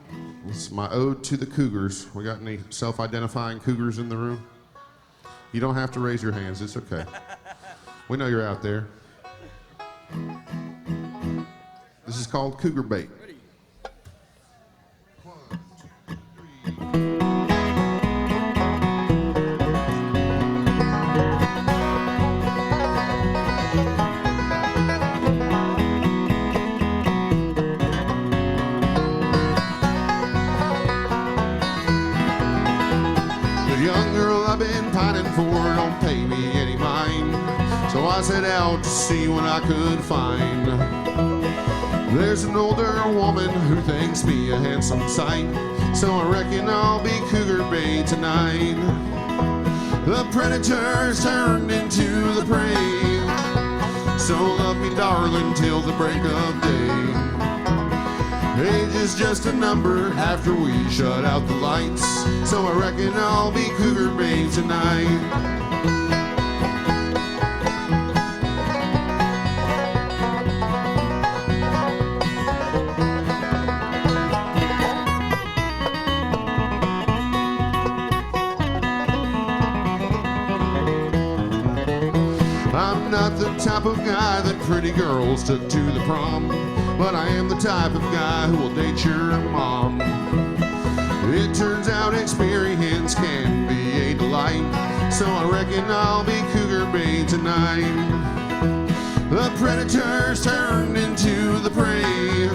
It's my ode to the Cougars. We got any self-identifying Cougars in the room? You don't have to raise your hands. It's okay. We know you're out there. This is called Cougar Bait. Ready? 1, 2, 3. I've been pining for, don't pay me any mind. So I set out to see what I could find. There's an older woman who thinks me a handsome sight, so I reckon I'll be cougar bait tonight. The predators turned into the prey, so love me darling till the break of day. Age is just a number after we shut out the lights, so I reckon I'll be cougar bait tonight. I'm not the type of guy that pretty girls took to the prom, but I am the type of guy who will date your mom. It turns out experience can be a delight, so I reckon I'll be cougar bait tonight. The predators turned into the prey,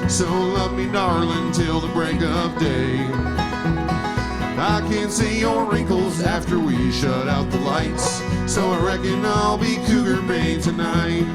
so love me darling till the break of day. I can see your wrinkles after we shut out the lights, so I reckon I'll be cougar bait tonight.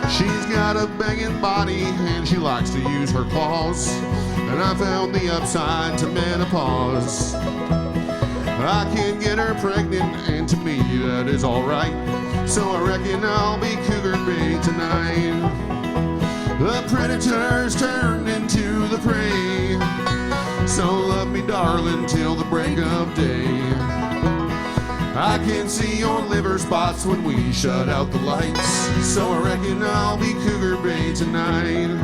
She's got a banging body and she likes to use her claws, and I found the upside to menopause. I can get her pregnant, and to me that is alright, so I reckon I'll be cougar bait tonight. The predators turned into the prey, so love me darling till the break of day. I can see your liver spots when we shut out the lights, so I reckon I'll be cougar bait tonight.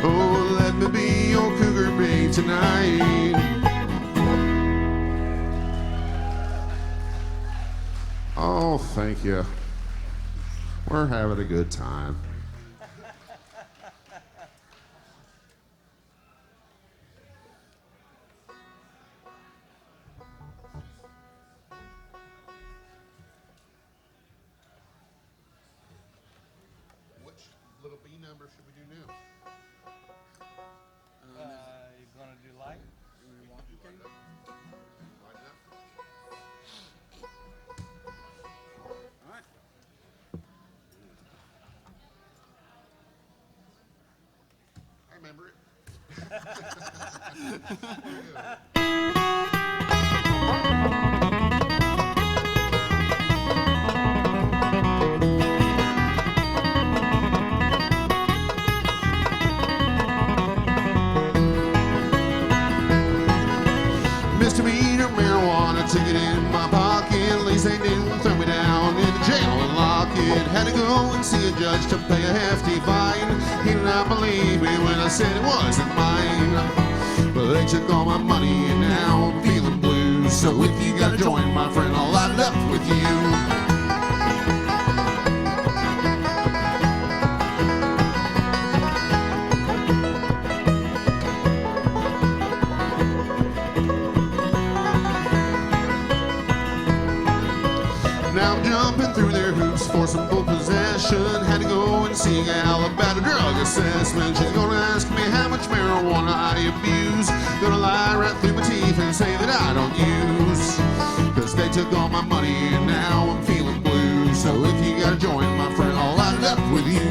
Oh, let me be your cougar bait tonight. Oh, thank you. We're having a good time. Which little B number should we do now? You gonna do light? Alright. I remember it. Misdemeanor marijuana ticket in my pocket. At least they didn't throw me down in the jail and lock it. Had to go and see a judge to pay a hefty fine. He did not believe me when I said it wasn't mine. But they took all my money and now I'm feeling blue. So if you gotta join, my friend, I'll light it up with you. Now I'm jumping through their hoops for some full possession. Had to go and see a gal about a drug assessment. She's gonna ask me how much marijuana I abuse. Gonna lie right through my teeth and say that I don't use. Cause they took all my money and now I'm feeling blue. So if you gotta join, my friend, I'll light it up with you.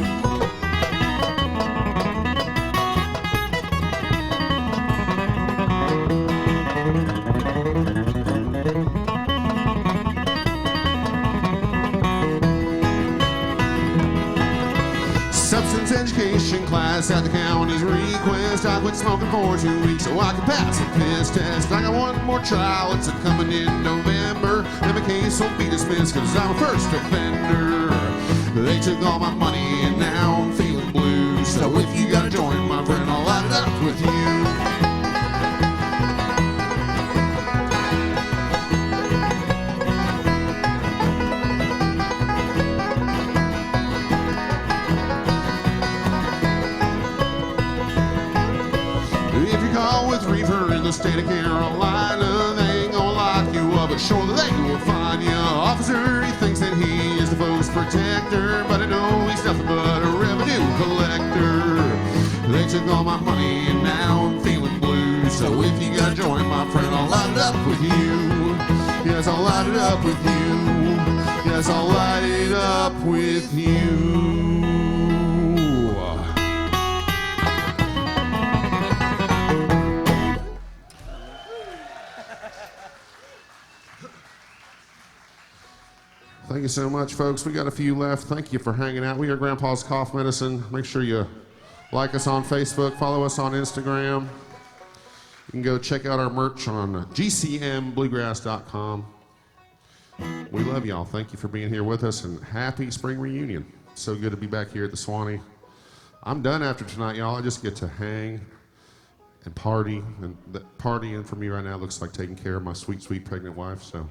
Substance education class at the county's request. I quit smoking for 2 weeks so I could pass a piss test. I got one more trial, it's coming in November. And my case won't be dismissed cause I'm a first offender. They took all my money and now I'm feeling blue. So if you gotta join, my friend, I'll light it up with you. If you're caught with reefer in in the state of Carolina. They ain't gonna lock you up, but surely they will find you. Officer, he thinks that he is the folks' protector, but I know he's nothing but a revenue collector. They took all my money and now I'm feeling blue. So if you gotta join my friend, I'll light it up with you. Yes, I'll light it up with you. Yes, I'll light it up with you. Thank you so much, folks. We got a few left. Thank you for hanging out. We are Grandpa's Cough Medicine. Make sure you like us on Facebook, follow us on Instagram. You can go check out our merch on gcmbluegrass.com. We love y'all. Thank you for being here with us, and happy spring reunion. So good to be back here at the Suwannee. I'm done after tonight, y'all. I just get to hang and party, and partying for me right now looks like taking care of my sweet, sweet pregnant wife. So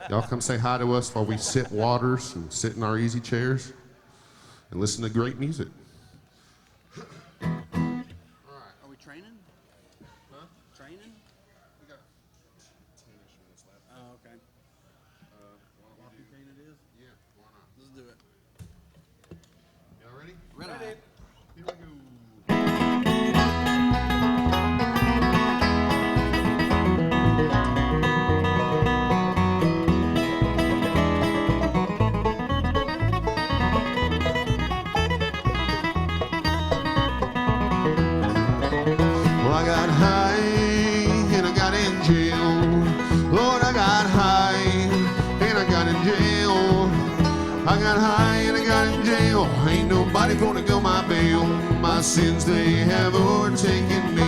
y'all come say hi to us while we sip waters and sit in our easy chairs and listen to great music. Are we training? Huh? Training? We got 10-ish minutes left. Oh, okay. Walking train it is? Yeah, why not? Let's do it. Y'all ready? Ready. Here we go. Well, I got high and I got in jail. Lord, I got high and I got in jail. I got high and I got in jail. Ain't nobody gonna go my bail. My sins, they have overtaken me.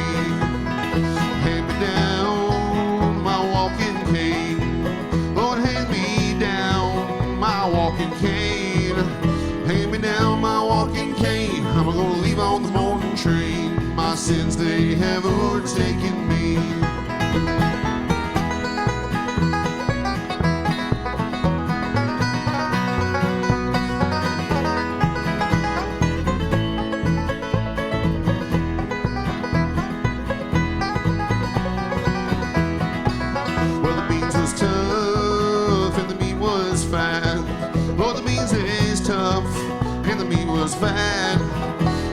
Hand me down my walking cane. Lord, hand me down my walking cane. Hand me down my walking cane. I'm gonna leave on the morning train. My sins, they have overtaken me. Well, the beans was tough and the meat was fat. Lord, the beans is tough and the meat was fat.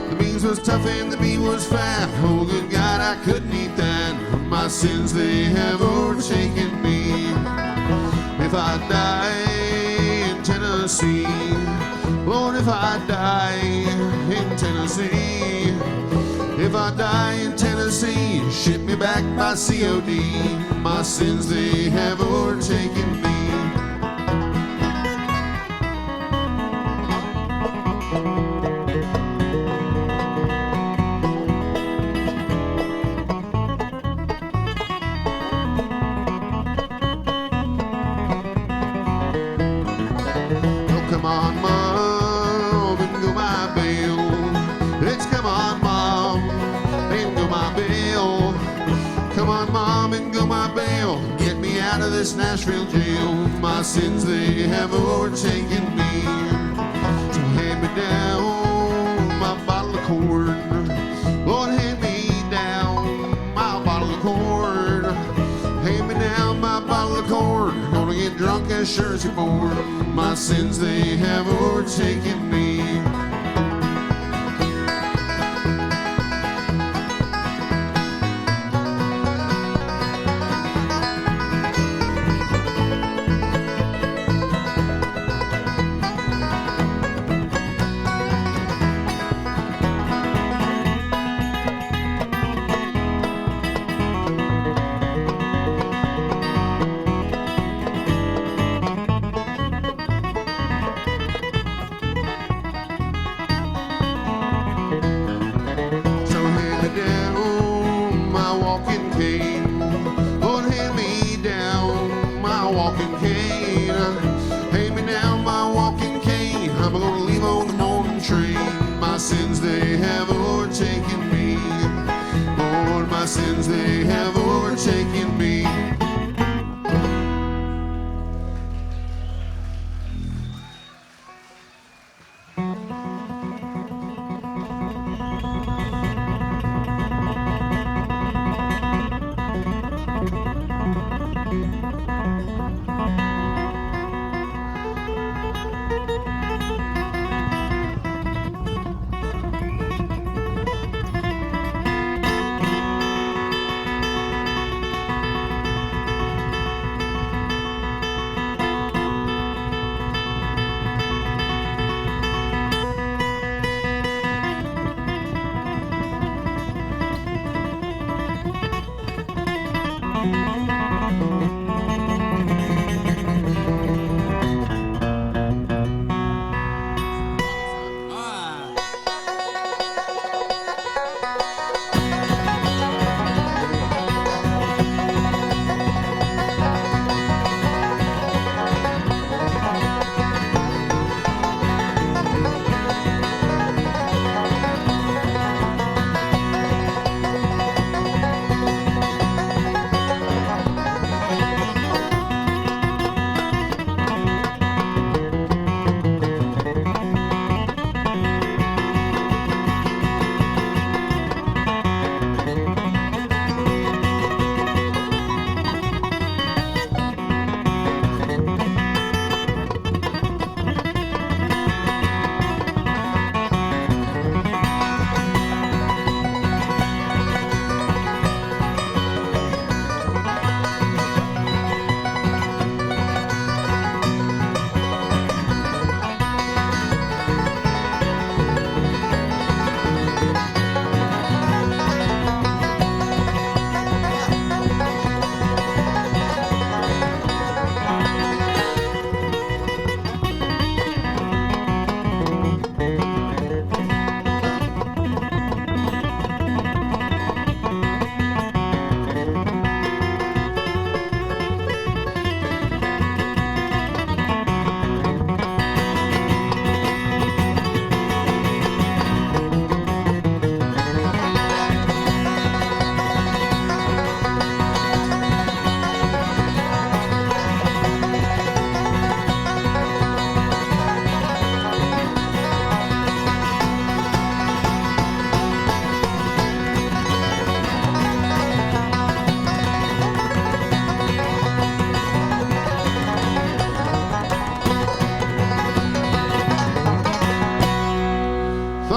The beans was tough and the meat was fat. Oh, good God, I couldn't eat that. My sins, they have overtaken me. If I die in Tennessee, Lord, if I die in Tennessee, if I die in Tennessee, ship me back by COD. My sins, they have overtaken me. Oh, come on, Mom, and go my bail. It's come on, Mom, and go my bail. Come on, Mom, and go my bail. Get me out of this Nashville jail. My sins, they have overtaken me. So hand me down my bottle of corn. Lord, hand me down my bottle of corn. Hand me down my bottle of corn. Gonna get drunk as sure as you're born. My sins, they have overtaken me. So hand me down my walking cane. Lord, hand me down my walking cane. Hand me down my walking cane. I'm gonna leave on the morning train. My sins, they have overtaken me. Lord, my sins, they have overtaken me.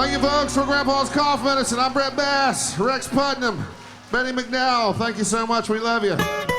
Thank you, folks, for Grandpa's Cough Medicine. I'm Brett Bass, Rex Putnam, Benny McDowell. Thank you so much. We love you.